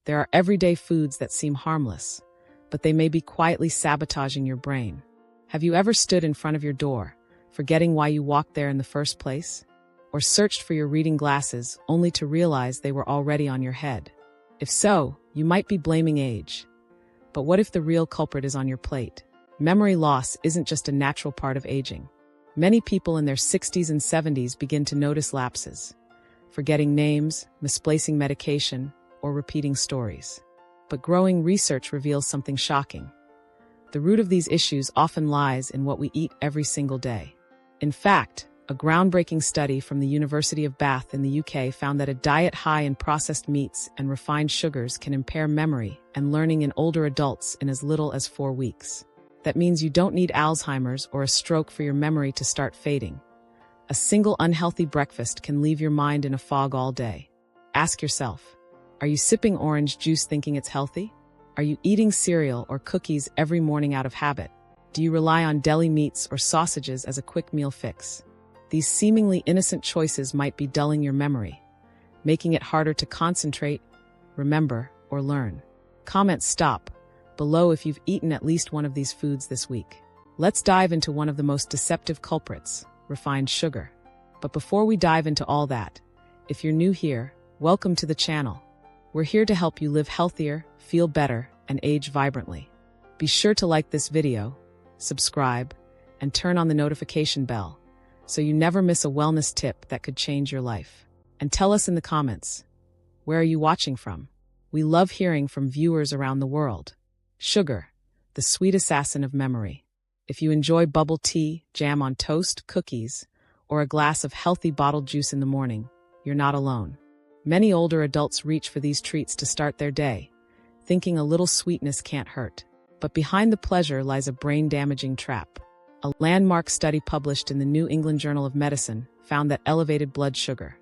There are everyday foods that seem harmless, but they may be quietly sabotaging your brain. Have you ever stood in front of your door, forgetting why you walked there in the first place? Or searched for your reading glasses only to realize they were already on your head? If so, you might be blaming age. But what if the real culprit is on your plate? Memory loss isn't just a natural part of aging. Many people in their 60s and 70s begin to notice lapses, forgetting names, misplacing medication, or repeating stories. But growing research reveals something shocking. The root of these issues often lies in what we eat every single day. In fact, a groundbreaking study from the University of Bath in the UK found that a diet high in processed meats and refined sugars can impair memory and learning in older adults in as little as 4 weeks. That means you don't need Alzheimer's or a stroke for your memory to start fading. A single unhealthy breakfast can leave your mind in a fog all day. Ask yourself, are you sipping orange juice thinking it's healthy? Are you eating cereal or cookies every morning out of habit? Do you rely on deli meats or sausages as a quick meal fix? These seemingly innocent choices might be dulling your memory, making it harder to concentrate, remember, or learn. Comment stop below if you've eaten at least one of these foods this week. Let's dive into one of the most deceptive culprits, refined sugar. But before we dive into all that, if you're new here, welcome to the channel. We're here to help you live healthier, feel better, and age vibrantly. Be sure to like this video, subscribe, and turn on the notification bell so you never miss a wellness tip that could change your life. And tell us in the comments, where are you watching from? We love hearing from viewers around the world. Sugar, the sweet assassin of memory. If you enjoy bubble tea, jam on toast, cookies, or a glass of healthy bottled juice in the morning, you're not alone. Many older adults reach for these treats to start their day, thinking a little sweetness can't hurt. But behind the pleasure lies a brain-damaging trap. A landmark study published in the New England Journal of Medicine found that elevated blood sugar,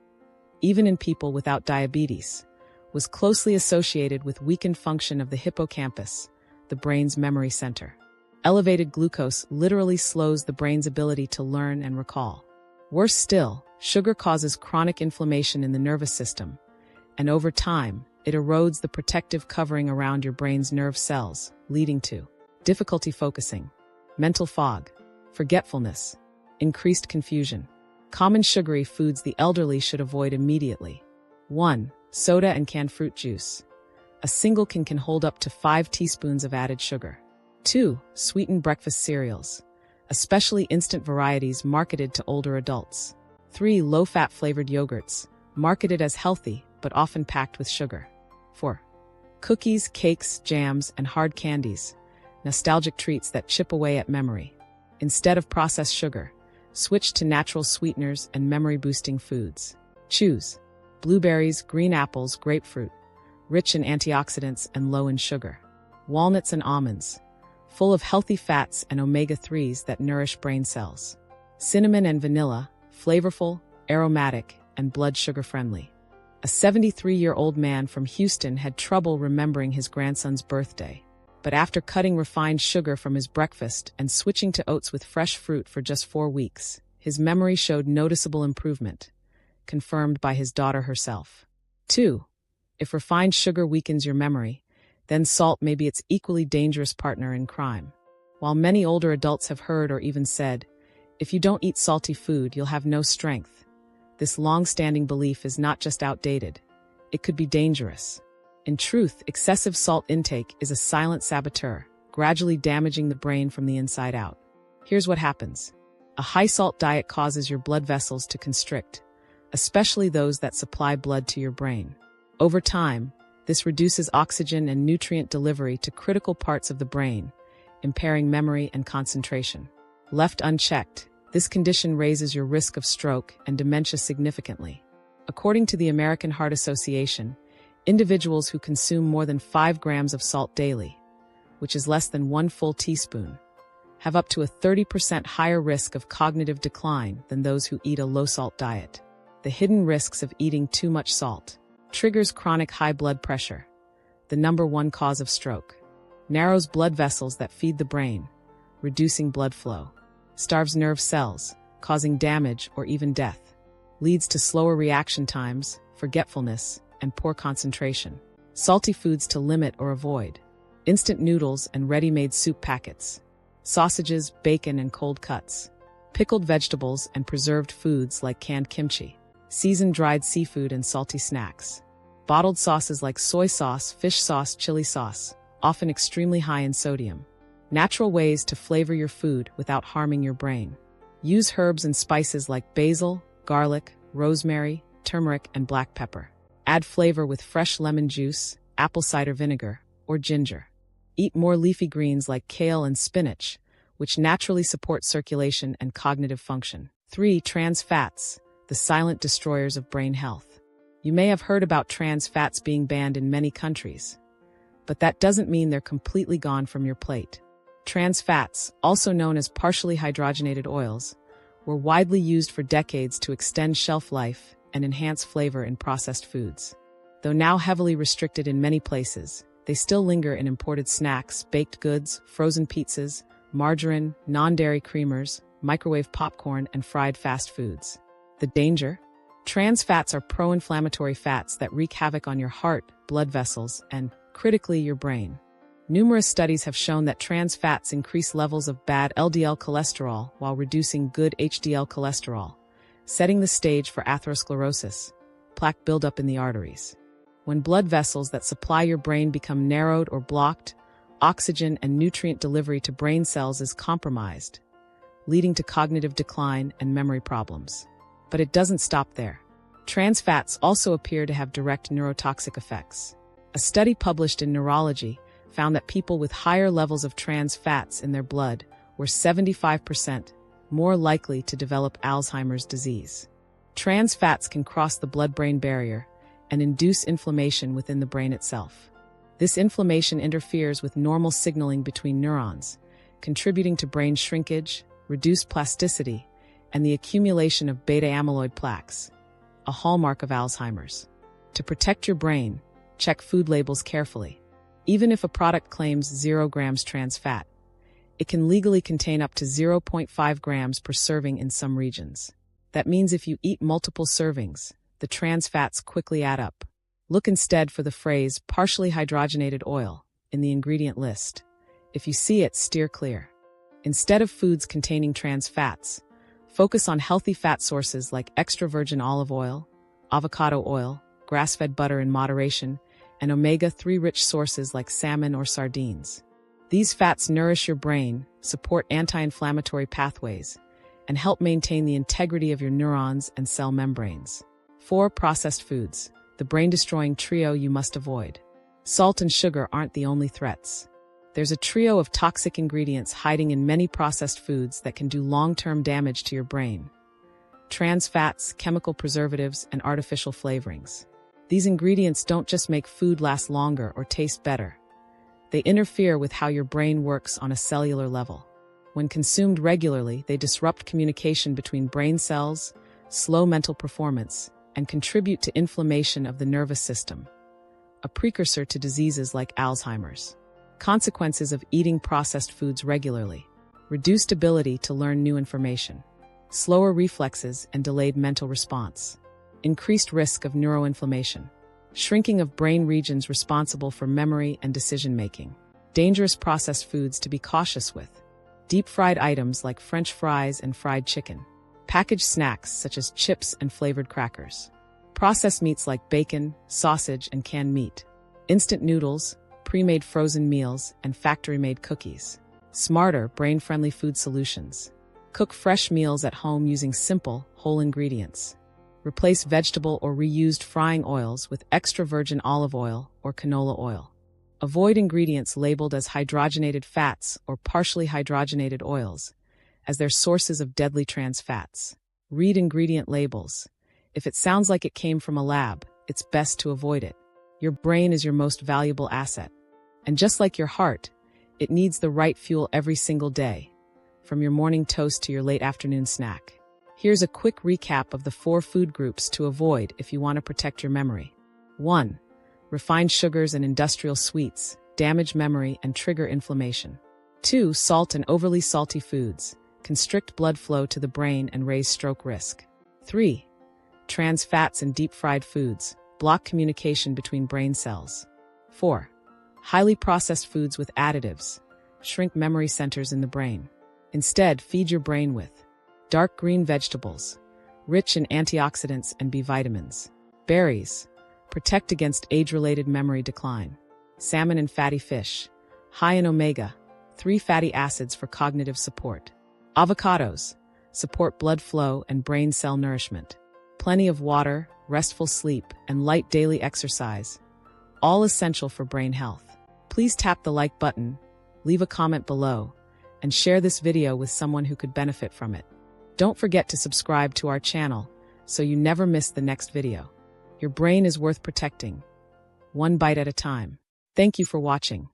even in people without diabetes, was closely associated with weakened function of the hippocampus, the brain's memory center. Elevated glucose literally slows the brain's ability to learn and recall. Worse still, sugar causes chronic inflammation in the nervous system, and over time, it erodes the protective covering around your brain's nerve cells, leading to difficulty focusing, mental fog, forgetfulness, increased confusion. Common sugary foods the elderly should avoid immediately. 1. Soda and canned fruit juice. A single can hold up to 5 teaspoons of added sugar. 2. Sweetened breakfast cereals, especially instant varieties marketed to older adults. 3. Low-fat flavored yogurts, marketed as healthy but often packed with sugar. 4. Cookies, cakes, jams, and hard candies, nostalgic treats that chip away at memory. Instead of processed sugar, switch to natural sweeteners and memory-boosting foods. Choose blueberries, green apples, grapefruit, rich in antioxidants and low in sugar. Walnuts and almonds, full of healthy fats and omega-3s that nourish brain cells. Cinnamon and vanilla, flavorful, aromatic, and blood sugar-friendly. A 73-year-old man from Houston had trouble remembering his grandson's birthday. But after cutting refined sugar from his breakfast and switching to oats with fresh fruit for just 4 weeks, his memory showed noticeable improvement, confirmed by his daughter herself. 2. If refined sugar weakens your memory, then salt may be its equally dangerous partner in crime. While many older adults have heard or even said, if you don't eat salty food, you'll have no strength, this long-standing belief is not just outdated, it could be dangerous. In truth, excessive salt intake is a silent saboteur, gradually damaging the brain from the inside out. Here's what happens. A high-salt diet causes your blood vessels to constrict, especially those that supply blood to your brain. Over time, this reduces oxygen and nutrient delivery to critical parts of the brain, impairing memory and concentration. Left unchecked, this condition raises your risk of stroke and dementia significantly. According to the American Heart Association, individuals who consume more than 5 grams of salt daily, which is less than 1 full teaspoon, have up to a 30% higher risk of cognitive decline than those who eat a low-salt diet. The hidden risks of eating too much salt. Triggers chronic high blood pressure, the #1 cause of stroke. Narrows blood vessels that feed the brain, reducing blood flow. Starves nerve cells, causing damage or even death. Leads to slower reaction times, forgetfulness, and poor concentration. Salty foods to limit or avoid. Instant noodles and ready-made soup packets. Sausages, bacon, and cold cuts. Pickled vegetables and preserved foods like canned kimchi. Seasoned dried seafood and salty snacks. Bottled sauces like soy sauce, fish sauce, chili sauce, often extremely high in sodium. Natural ways to flavor your food without harming your brain. Use herbs and spices like basil, garlic, rosemary, turmeric, and black pepper. Add flavor with fresh lemon juice, apple cider vinegar, or ginger. Eat more leafy greens like kale and spinach, which naturally support circulation and cognitive function. 3. Trans fats, the silent destroyers of brain health. You may have heard about trans fats being banned in many countries, but that doesn't mean they're completely gone from your plate. Trans fats, also known as partially hydrogenated oils, were widely used for decades to extend shelf life and enhance flavor in processed foods. Though now heavily restricted in many places, they still linger in imported snacks, baked goods, frozen pizzas, margarine, non-dairy creamers, microwave popcorn, and fried fast foods. The danger? Trans fats are pro-inflammatory fats that wreak havoc on your heart, blood vessels, and, critically, your brain. Numerous studies have shown that trans fats increase levels of bad LDL cholesterol while reducing good HDL cholesterol, setting the stage for atherosclerosis, plaque buildup in the arteries. When blood vessels that supply your brain become narrowed or blocked, oxygen and nutrient delivery to brain cells is compromised, leading to cognitive decline and memory problems. But it doesn't stop there. Trans fats also appear to have direct neurotoxic effects. A study published in Neurology found that people with higher levels of trans fats in their blood were 75% more likely to develop Alzheimer's disease. Trans fats can cross the blood-brain barrier and induce inflammation within the brain itself. This inflammation interferes with normal signaling between neurons, contributing to brain shrinkage, reduced plasticity, and the accumulation of beta-amyloid plaques, a hallmark of Alzheimer's. To protect your brain, check food labels carefully. Even if a product claims 0 grams trans fat, it can legally contain up to 0.5 grams per serving in some regions. That means if you eat multiple servings, the trans fats quickly add up. Look instead for the phrase partially hydrogenated oil in the ingredient list. If you see it, steer clear. Instead of foods containing trans fats, focus on healthy fat sources like extra virgin olive oil, avocado oil, grass-fed butter in moderation, and omega-3 rich sources like salmon or sardines. These fats nourish your brain, support anti-inflammatory pathways, and help maintain the integrity of your neurons and cell membranes. 4. Processed foods, the brain-destroying trio you must avoid. Salt and sugar aren't the only threats. There's a trio of toxic ingredients hiding in many processed foods that can do long-term damage to your brain. Trans fats, chemical preservatives, and artificial flavorings. These ingredients don't just make food last longer or taste better. They interfere with how your brain works on a cellular level. When consumed regularly, they disrupt communication between brain cells, slow mental performance, and contribute to inflammation of the nervous system, a precursor to diseases like Alzheimer's. Consequences of eating processed foods regularly: reduced ability to learn new information, slower reflexes and delayed mental response, increased risk of neuroinflammation, shrinking of brain regions responsible for memory and decision-making. Dangerous processed foods to be cautious with: deep-fried items like French fries and fried chicken, packaged snacks such as chips and flavored crackers, processed meats like bacon, sausage, and canned meat, instant noodles, pre-made frozen meals, and factory-made cookies. Smarter, brain-friendly food solutions. Cook fresh meals at home using simple, whole ingredients. Replace vegetable or reused frying oils with extra virgin olive oil or canola oil. Avoid ingredients labeled as hydrogenated fats or partially hydrogenated oils, as they're sources of deadly trans fats. Read ingredient labels. If it sounds like it came from a lab, it's best to avoid it. Your brain is your most valuable asset. And just like your heart, it needs the right fuel every single day, from your morning toast to your late afternoon snack. Here's a quick recap of the 4 food groups to avoid if you want to protect your memory. 1. Refined sugars and industrial sweets damage memory and trigger inflammation. 2. Salt and overly salty foods constrict blood flow to the brain and raise stroke risk. 3. Trans fats and deep-fried foods block communication between brain cells. 4. Highly processed foods with additives shrink memory centers in the brain. Instead, feed your brain with dark green vegetables, rich in antioxidants and B vitamins. Berries protect against age-related memory decline. Salmon and fatty fish, high in omega-3 fatty acids for cognitive support. Avocados support blood flow and brain cell nourishment. Plenty of water, restful sleep, and light daily exercise, all essential for brain health. Please tap the like button, leave a comment below, and share this video with someone who could benefit from it. Don't forget to subscribe to our channel so you never miss the next video. Your brain is worth protecting, one bite at a time. Thank you for watching.